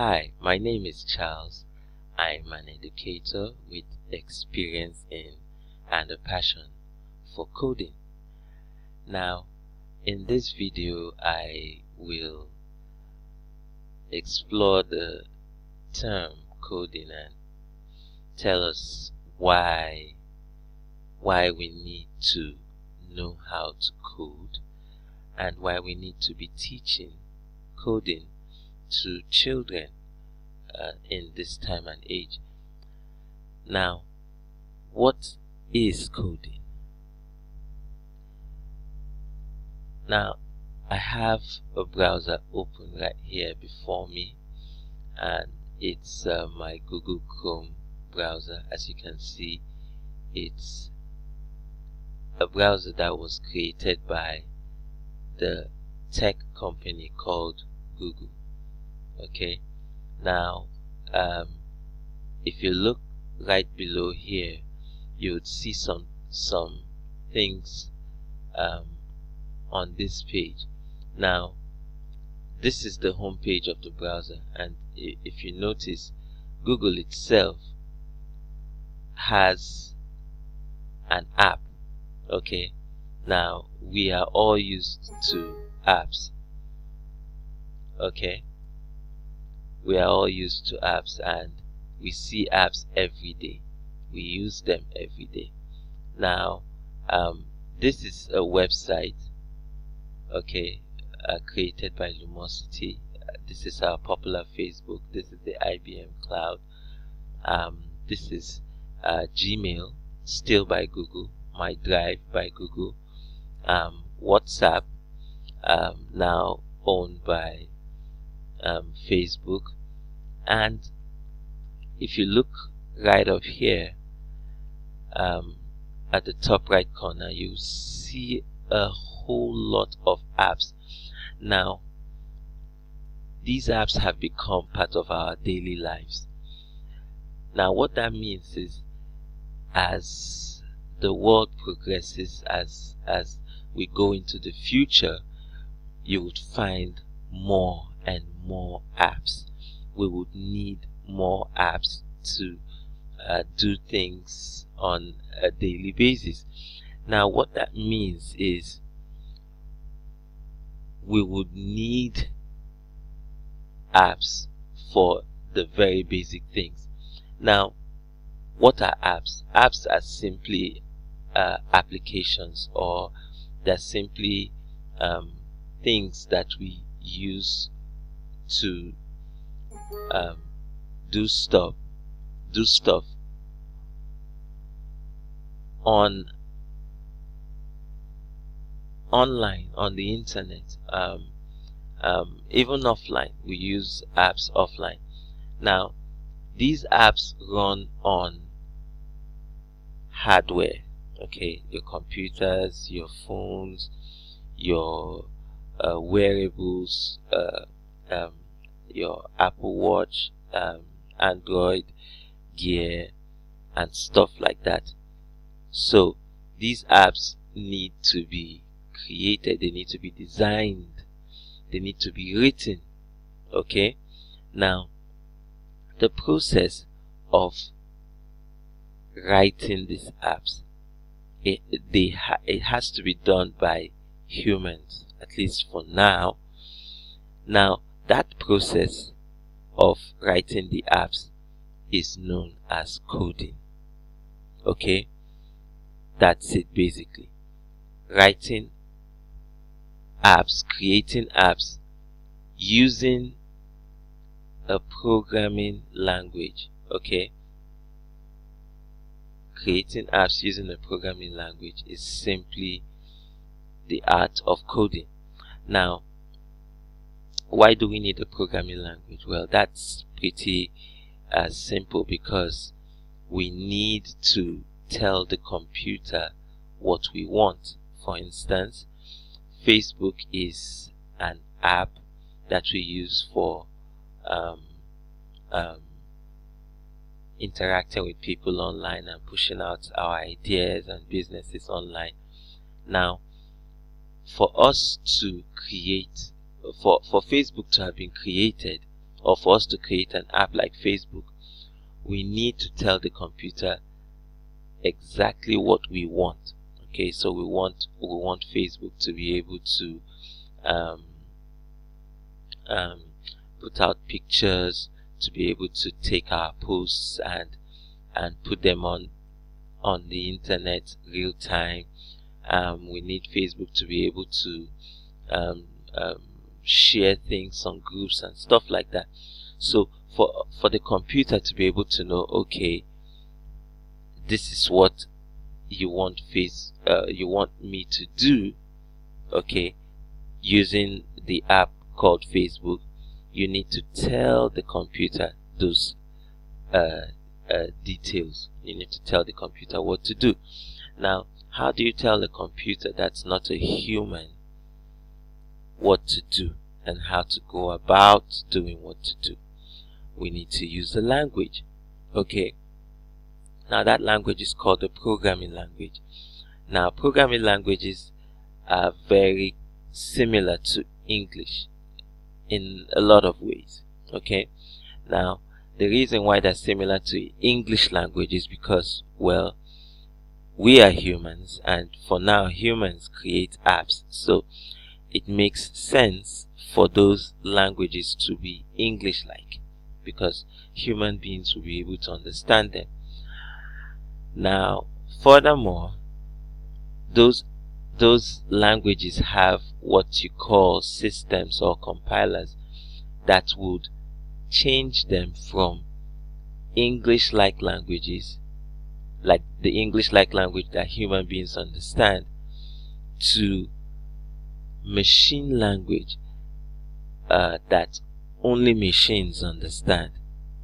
Hi, my name is Charles. I'm an educator with experience in and a passion for coding. Now, in this video, I will explore the term coding and tell us why we need to know how to code and why we need to be teaching coding to children in this time and age. Now, what is coding? Now, I have a browser open right here before me, and it's my Google Chrome browser. As you can see, it's a browser that was created by the tech company called Google. Okay, now if you look right below here, you would see some things on this page. Now, this is the home page of the browser, and if you notice, Google itself has an app. Okay, now we are all used to apps. Okay, we are all used to apps, and we see apps every day. We use them every day. Now, this is a website, okay, created by Lumosity. This is our popular Facebook. This is the IBM Cloud. This is Gmail, still by Google. My Drive by Google. WhatsApp, now owned by Facebook. And if you look right up here, at the top right corner, you see a whole lot of apps. Now, these apps have become part of our daily lives. Now, what that means is, as the world progresses, as we go into the future, you would find more and more apps. We would need more apps to do things on a daily basis. Now, what that means is we would need apps for the very basic things. Now, what are apps? Apps are simply applications, or they're simply things that we use to do stuff online, on the internet, even offline. We use apps offline. Now, these apps run on hardware, okay, your computers, your phones, your wearables, your Apple Watch, Android Gear, and stuff like that. So these apps need to be created, they need to be designed, they need to be written. Okay, now the process of writing these apps, it has to be done by humans, at least for now. Now, that process of writing the apps is known as coding. Okay, that's it basically. Writing apps, creating apps using a programming language. Okay, creating apps using a programming language is simply the art of coding. Now, why do we need a programming language? Well, that's pretty simple, because we need to tell the computer what we want. For instance, Facebook is an app that we use for interacting with people online and pushing out our ideas and businesses online. Now, for us to create, for Facebook to have been created, or for us to create an app like Facebook, we need to tell the computer exactly what we want. Okay, so we want Facebook to be able to put out pictures, to be able to take our posts and put them on the internet real time. We need Facebook to be able to share things on groups and stuff like that. So for the computer to be able to know, okay, this is what you want you want me to do, okay, using the app called Facebook, you need to tell the computer those details. You need to tell the computer what to do. Now, how do you tell the computer that's not a human what to do and how to go about doing what to do? We need to use the language. Okay, now that language is called the programming language. Now, programming languages are very similar to English in a lot of ways. Okay, now the reason why they're similar to English language is because, well, we are humans, and for now humans create apps, so it makes sense for those languages to be English-like, because human beings will be able to understand them. Now, furthermore, those languages have what you call systems or compilers that would change them from English-like languages, like the English-like language that human beings understand, to machine language that only machines understand.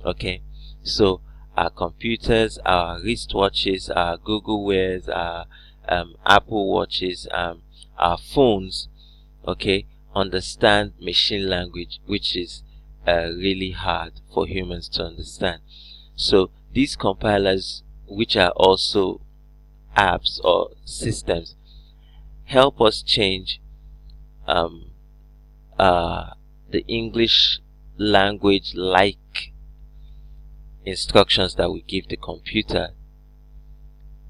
Okay, so our computers, our wristwatches, our Google Wears, our Apple Watches, our phones, okay, understand machine language, which is really hard for humans to understand. So these compilers, which are also apps or systems, help us change the English language like instructions that we give the computer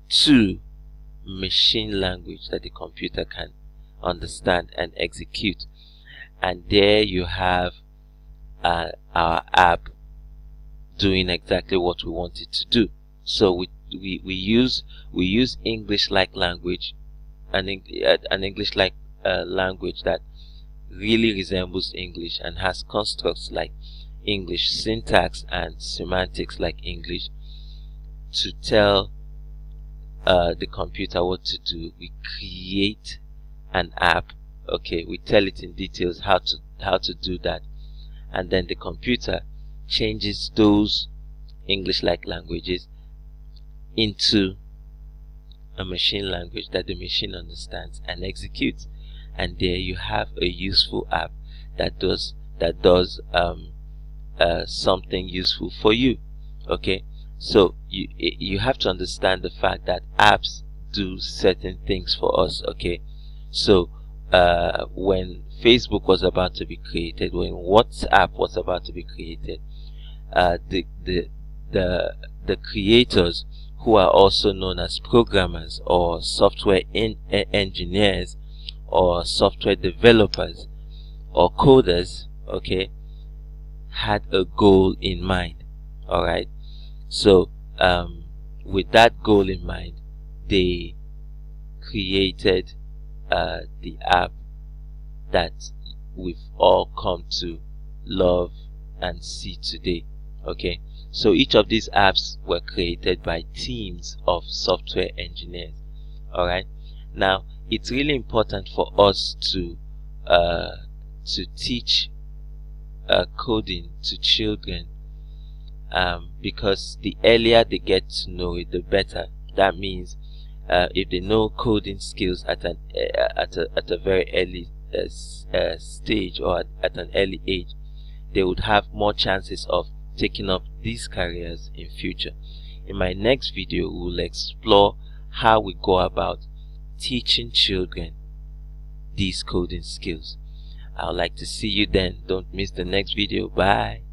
to machine language that the computer can understand and execute. And there you have our app doing exactly what we want it to do. So we use English like language, an English like language that really resembles English and has constructs like English, syntax and semantics like English, to tell the computer what to do. We create an app. Okay, we tell it in details how to do that, and then the computer changes those English-like languages into a machine language that the machine understands and executes. And there you have a useful app that does something useful for you. Okay, so you have to understand the fact that apps do certain things for us. Okay, so when Facebook was about to be created, when WhatsApp was about to be created, the creators, who are also known as programmers or software engineers or software developers or coders, okay, had a goal in mind. All right, so with that goal in mind, they created the app that we've all come to love and see today. Okay, so each of these apps were created by teams of software engineers. All right, now it's really important for us to teach coding to children, because the earlier they get to know it, the better. That means if they know coding skills at a very early stage, or at an early age, they would have more chances of taking up these careers in future. In my next video, we will explore how we go about teaching children these coding skills. I would like to see you then. Don't miss the next video. Bye.